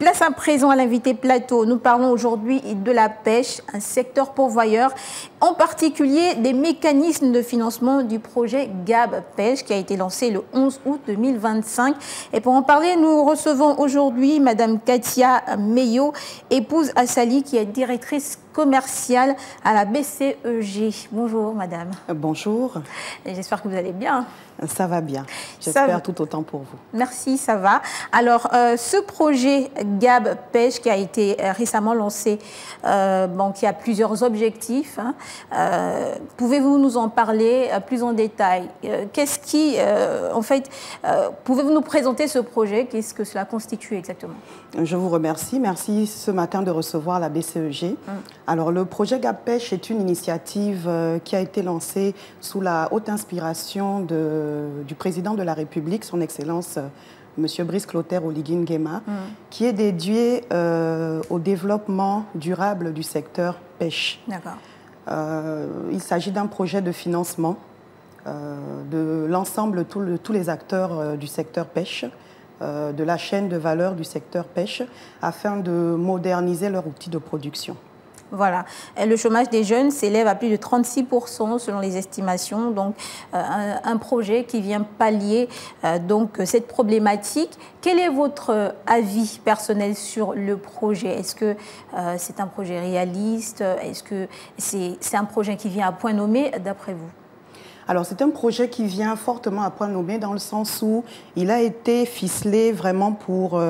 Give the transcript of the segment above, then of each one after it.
Place à présent à l'invité plateau. Nous parlons aujourd'hui de la pêche, un secteur pourvoyeur, en particulier des mécanismes de financement du projet GAB Pêche qui a été lancé le 11 août 2025. Et pour en parler, nous recevons aujourd'hui Madame Katia Meyo, épouse Assali, qui est directrice commerciale à la BCEG. Bonjour Madame. Bonjour. J'espère que vous allez bien. Ça va bien. J'espère tout autant pour vous. Merci, ça va. Alors, ce projet GAB Pêche qui a été récemment lancé, qui a plusieurs objectifs, hein, pouvez-vous nous en parler plus en détail? Pouvez-vous nous présenter ce projet? Qu'est-ce que cela constitue exactement? Je vous remercie. Merci ce matin de recevoir la BCEG. Alors, le projet GAB Pêche est une initiative qui a été lancée sous la haute inspiration du président de la République, son Excellence M. Brice Clotaire Oligui Nguema, qui est dédié au développement durable du secteur pêche. D'accord. Il s'agit d'un projet de financement de l'ensemble de tous les acteurs du secteur pêche, de la chaîne de valeur du secteur pêche, afin de moderniser leur outil de production. Voilà. Et le chômage des jeunes s'élève à plus de 36% selon les estimations. Donc, un projet qui vient pallier cette problématique. Quel est votre avis personnel sur le projet? Est-ce que c'est un projet réaliste? Est-ce que c'est un projet qui vient à point nommé, d'après vous? Alors, c'est un projet qui vient fortement à point nommé dans le sens où il a été ficelé vraiment pour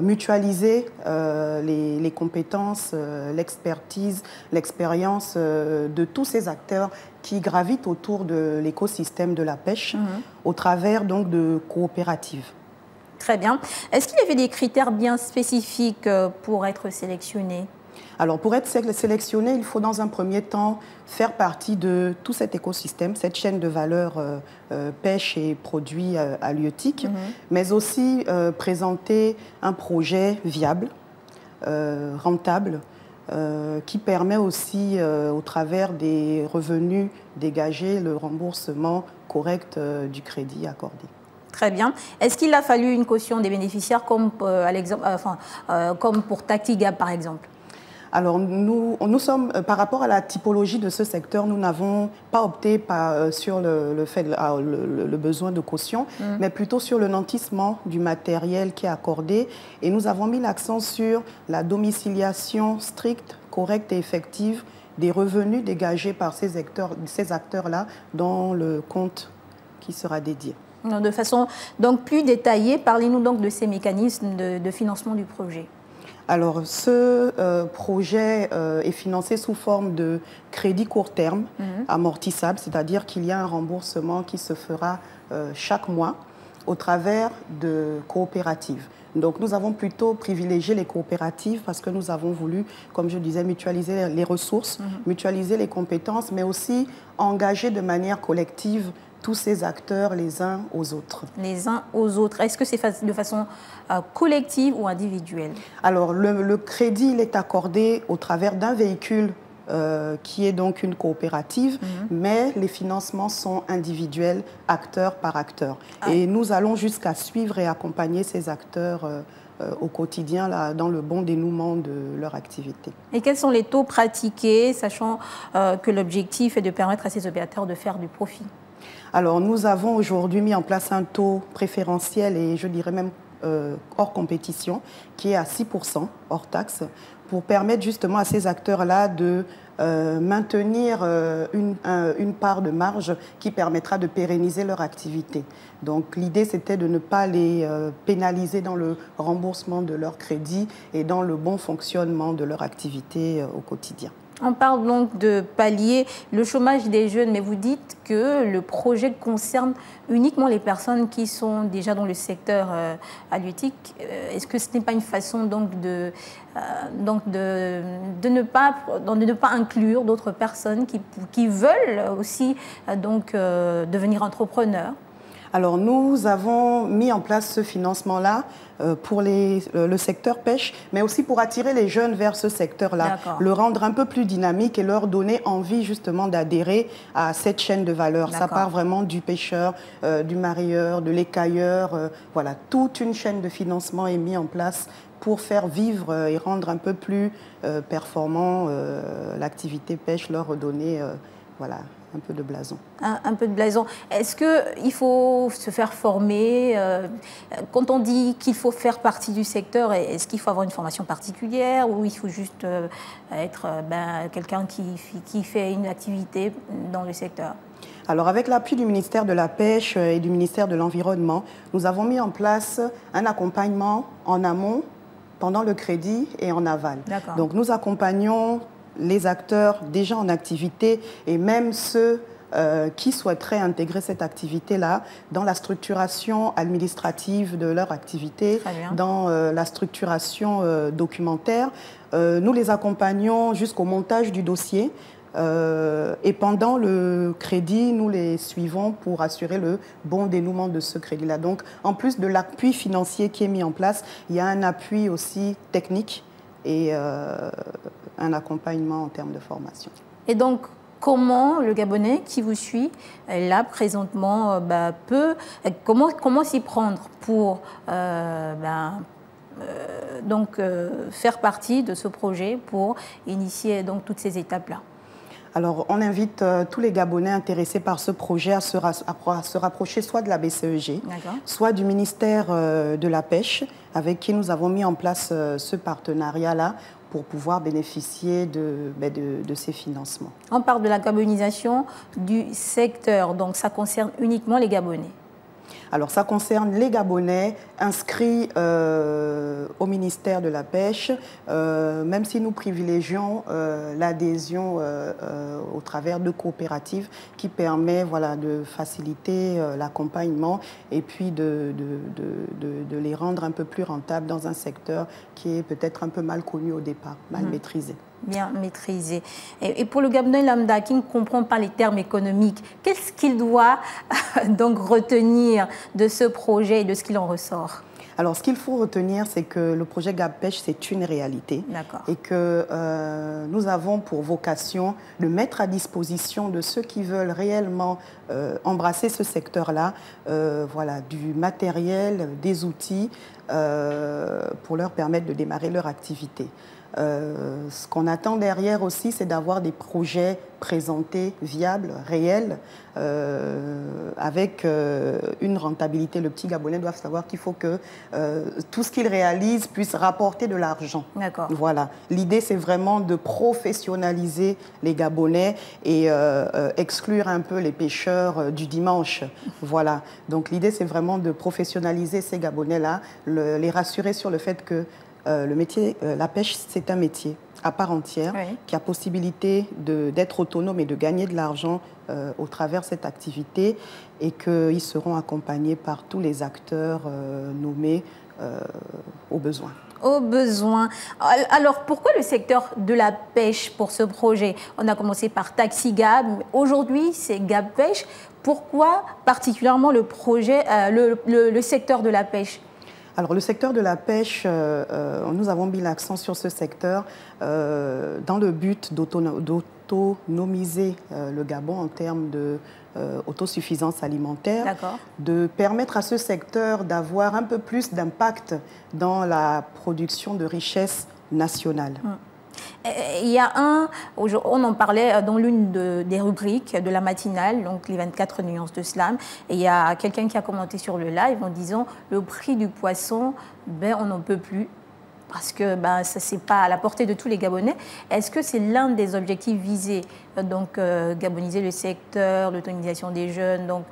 mutualiser les compétences, l'expertise, l'expérience de tous ces acteurs qui gravitent autour de l'écosystème de la pêche au travers donc de coopératives. Très bien. Est-ce qu'il y avait des critères bien spécifiques pour être sélectionné? Alors, pour être sélectionné, il faut dans un premier temps faire partie de tout cet écosystème, cette chaîne de valeur pêche et produits halieutiques, mais aussi présenter un projet viable, rentable, qui permet aussi, au travers des revenus dégagés, le remboursement correct du crédit accordé. Très bien. Est-ce qu'il a fallu une caution des bénéficiaires comme pour Tactigab, par exemple? Alors, nous sommes, par rapport à la typologie de ce secteur, nous n'avons pas opté sur le besoin de caution, mais plutôt sur le nantissement du matériel qui est accordé. Et nous avons mis l'accent sur la domiciliation stricte, correcte et effective des revenus dégagés par ces acteurs-là dans le compte qui sera dédié. De façon donc plus détaillée, parlez-nous donc de ces mécanismes de financement du projet. Alors, ce projet est financé sous forme de crédit court terme amortissable, c'est-à-dire qu'il y a un remboursement qui se fera chaque mois au travers de coopératives. Donc, nous avons plutôt privilégié les coopératives parce que nous avons voulu, comme je disais, mutualiser les ressources, mutualiser les compétences, mais aussi engager de manière collective tous ces acteurs les uns aux autres. Les uns aux autres. Est-ce que c'est de façon collective ou individuelle? Alors, le crédit, il est accordé au travers d'un véhicule qui est donc une coopérative, mais les financements sont individuels, acteur par acteur. Et nous allons jusqu'à suivre et accompagner ces acteurs au quotidien là, dans le bon dénouement de leur activité. Et quels sont les taux pratiqués, sachant que l'objectif est de permettre à ces opérateurs de faire du profit? Alors, nous avons aujourd'hui mis en place un taux préférentiel et je dirais même hors compétition, qui est à 6% hors taxe, pour permettre justement à ces acteurs-là de maintenir une part de marge qui permettra de pérenniser leur activité. Donc, l'idée, c'était de ne pas les pénaliser dans le remboursement de leur crédit et dans le bon fonctionnement de leur activité au quotidien. On parle donc de pallier le chômage des jeunes, mais vous dites que le projet concerne uniquement les personnes qui sont déjà dans le secteur halieutique. Est-ce que ce n'est pas une façon donc de ne pas inclure d'autres personnes qui veulent aussi devenir entrepreneurs? Alors, nous avons mis en place ce financement-là pour le secteur pêche, mais aussi pour attirer les jeunes vers ce secteur-là, le rendre un peu plus dynamique et leur donner envie justement d'adhérer à cette chaîne de valeur. Ça part vraiment du pêcheur, du mareyeur, de l'écailleur. Voilà, toute une chaîne de financement est mise en place pour faire vivre et rendre un peu plus performant l'activité pêche, leur redonner voilà, un peu de blason. Un peu de blason. Est-ce qu'il faut se faire former quand on dit qu'il faut faire partie du secteur, est-ce qu'il faut avoir une formation particulière ou il faut juste être quelqu'un qui fait une activité dans le secteur? Alors, avec l'appui du ministère de la Pêche et du ministère de l'Environnement, nous avons mis en place un accompagnement en amont, pendant le crédit et en aval. Donc, nous accompagnons les acteurs déjà en activité et même ceux qui souhaiteraient intégrer cette activité-là dans la structuration administrative de leur activité, dans la structuration documentaire. Nous les accompagnons jusqu'au montage du dossier. Et pendant le crédit, nous les suivons pour assurer le bon dénouement de ce crédit-là. Donc, en plus de l'appui financier qui est mis en place, il y a un appui aussi technique et un accompagnement en termes de formation. Et donc, comment le Gabonais qui vous suit, là, présentement, comment s'y prendre pour faire partie de ce projet, pour initier donc toutes ces étapes-là? Alors, on invite tous les Gabonais intéressés par ce projet à se rapprocher soit de la BCEG, soit du ministère de la Pêche, avec qui nous avons mis en place ce partenariat-là pour pouvoir bénéficier de ces financements. On parle de la gabonisation du secteur, donc ça concerne uniquement les Gabonais. Alors, ça concerne les Gabonais inscrits au ministère de la Pêche, même si nous privilégions l'adhésion au travers de coopératives qui permet de faciliter l'accompagnement et puis de les rendre un peu plus rentables dans un secteur qui est peut-être un peu mal connu au départ, mal maîtrisé. Bien maîtrisé. Et pour le Gabonais lambda qui ne comprend pas les termes économiques, qu'est-ce qu'il doit donc retenir de ce projet et de ce qu'il en ressort? Alors, ce qu'il faut retenir, c'est que le projet GAB-Pêche, c'est une réalité et que nous avons pour vocation de mettre à disposition de ceux qui veulent réellement embrasser ce secteur-là, du matériel, des outils pour leur permettre de démarrer leur activité. Ce qu'on attend derrière aussi, c'est d'avoir des projets présentés, viables, réels, avec une rentabilité. Le petit Gabonais doit savoir qu'il faut que tout ce qu'il réalise puisse rapporter de l'argent. Voilà. L'idée, c'est vraiment de professionnaliser les Gabonais et exclure un peu les pêcheurs du dimanche. Voilà. Donc l'idée, c'est vraiment de professionnaliser ces Gabonais-là, les rassurer sur le fait que le métier, la pêche, c'est un métier à part entière qui a possibilité d'être autonome et de gagner de l'argent au travers de cette activité et qu'ils seront accompagnés par tous les acteurs nommés au besoin. Au besoin. Alors, pourquoi le secteur de la pêche pour ce projet? On a commencé par Taxi Gab, aujourd'hui c'est Gab Pêche. Pourquoi particulièrement le projet, le secteur de la pêche? Alors, le secteur de la pêche, nous avons mis l'accent sur ce secteur dans le but d'autonomiser le Gabon en termes d'autosuffisance alimentaire, de permettre à ce secteur d'avoir un peu plus d'impact dans la production de richesses nationales. Il y a on en parlait dans l'une des rubriques de la matinale, donc les 24 nuances de slam, et il y a quelqu'un qui a commenté sur le live en disant le prix du poisson, on n'en peut plus. Parce que ça, c'est pas à la portée de tous les Gabonais. Est-ce que c'est l'un des objectifs visés, donc gaboniser le secteur, l'autonomisation des jeunes, donc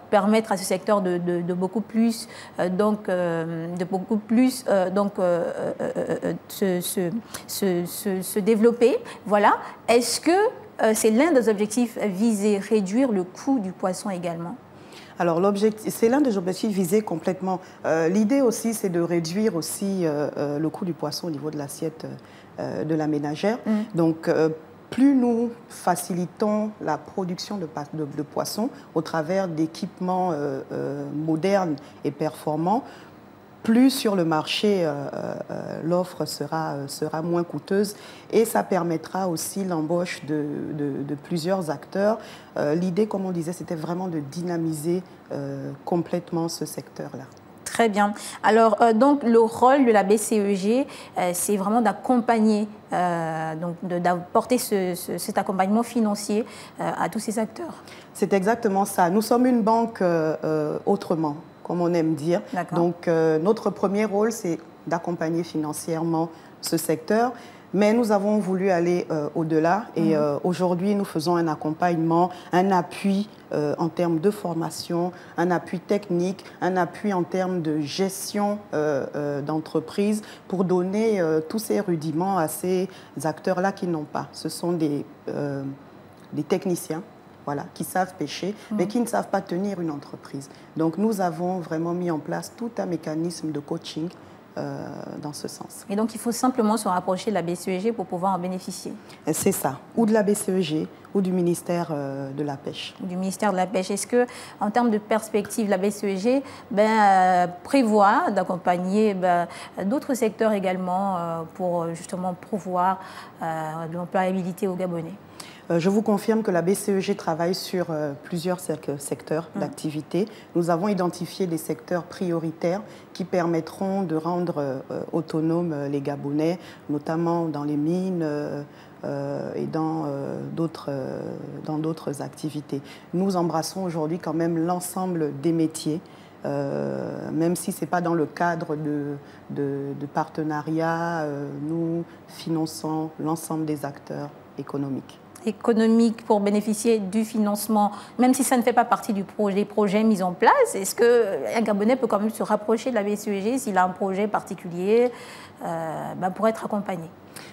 permettre à ce secteur de beaucoup plus, se développer. Voilà. Est-ce que c'est l'un des objectifs visés, réduire le coût du poisson également? Alors, c'est l'un des objectifs visés complètement. L'idée aussi, c'est de réduire aussi le coût du poisson au niveau de l'assiette de la ménagère. Donc, plus nous facilitons la production de poissons au travers d'équipements modernes et performants, plus sur le marché, l'offre sera moins coûteuse et ça permettra aussi l'embauche de plusieurs acteurs. L'idée, comme on disait, c'était vraiment de dynamiser complètement ce secteur-là. Très bien. Alors, donc, le rôle de la BCEG, c'est vraiment d'accompagner, d'apporter cet accompagnement financier à tous ces acteurs. C'est exactement ça. Nous sommes une banque autrement, comme on aime dire. Donc, notre premier rôle, c'est d'accompagner financièrement ce secteur. Mais nous avons voulu aller au-delà et aujourd'hui, nous faisons un accompagnement, un appui en termes de formation, un appui technique, un appui en termes de gestion d'entreprise pour donner tous ces rudiments à ces acteurs-là qui n'ont pas. Ce sont des techniciens. Voilà, qui savent pêcher, mais qui ne savent pas tenir une entreprise. Donc, nous avons vraiment mis en place tout un mécanisme de coaching dans ce sens. Et donc, il faut simplement se rapprocher de la BCEG pour pouvoir en bénéficier. C'est ça, ou de la BCEG, ou du ministère de la Pêche. Du ministère de la Pêche. Est-ce que, en termes de perspective, la BCEG prévoit d'accompagner d'autres secteurs également pour justement promouvoir l'employabilité aux Gabonais? Je vous confirme que la BCEG travaille sur plusieurs secteurs d'activité. Nous avons identifié des secteurs prioritaires qui permettront de rendre autonomes les Gabonais, notamment dans les mines et dans d'autres activités. Nous embrassons aujourd'hui quand même l'ensemble des métiers. Même si ce n'est pas dans le cadre de partenariat, nous finançons l'ensemble des acteurs économiques pour bénéficier du financement, même si ça ne fait pas partie du projet mis en place. Est-ce qu'un Gabonais peut quand même se rapprocher de la BCEG s'il a un projet particulier pour être accompagné?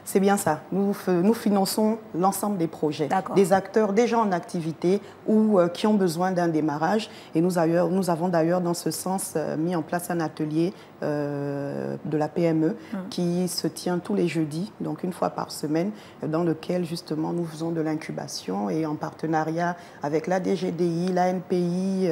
C'est bien ça. Nous finançons l'ensemble des projets, des acteurs déjà en activité ou qui ont besoin d'un démarrage. Et nous avons d'ailleurs dans ce sens mis en place un atelier de la PME qui se tient tous les jeudis, donc une fois par semaine, dans lequel justement nous faisons de l'incubation et en partenariat avec la DGDI, l'ANPI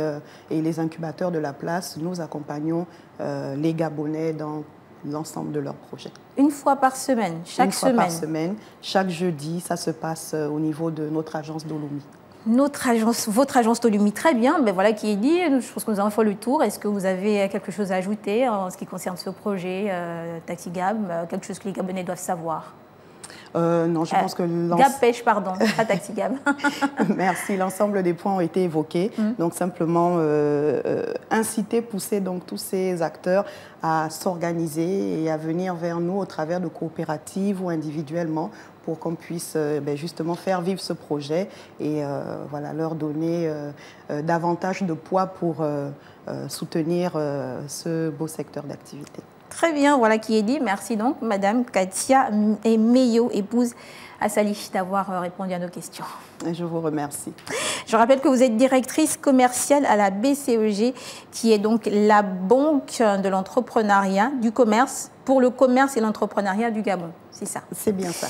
et les incubateurs de la place, nous accompagnons les Gabonais dans l'ensemble de leurs projets. Une fois par semaine, chaque semaine? Une fois par semaine, chaque jeudi, ça se passe au niveau de notre agence d'Olomie. Votre agence d'Olomie, très bien, voilà qui est dit. Je pense que nous avons fait le tour. Est-ce que vous avez quelque chose à ajouter en ce qui concerne ce projet TaxiGab, quelque chose que les Gabonais doivent savoir? Non, je pense que... Gab Pêche, pardon, pas TaxiGab. Merci, l'ensemble des points ont été évoqués. Donc simplement inciter, pousser donc tous ces acteurs à s'organiser et à venir vers nous au travers de coopératives ou individuellement pour qu'on puisse justement faire vivre ce projet et voilà, leur donner davantage de poids pour soutenir ce beau secteur d'activité. Très bien, voilà qui est dit. Merci donc, Madame Katia Meyo, épouse Assali, d'avoir répondu à nos questions. Je vous remercie. Je rappelle que vous êtes directrice commerciale à la BCEG, qui est donc la banque de l'entrepreneuriat, du commerce, pour le commerce et l'entrepreneuriat du Gabon. C'est ça? C'est bien ça.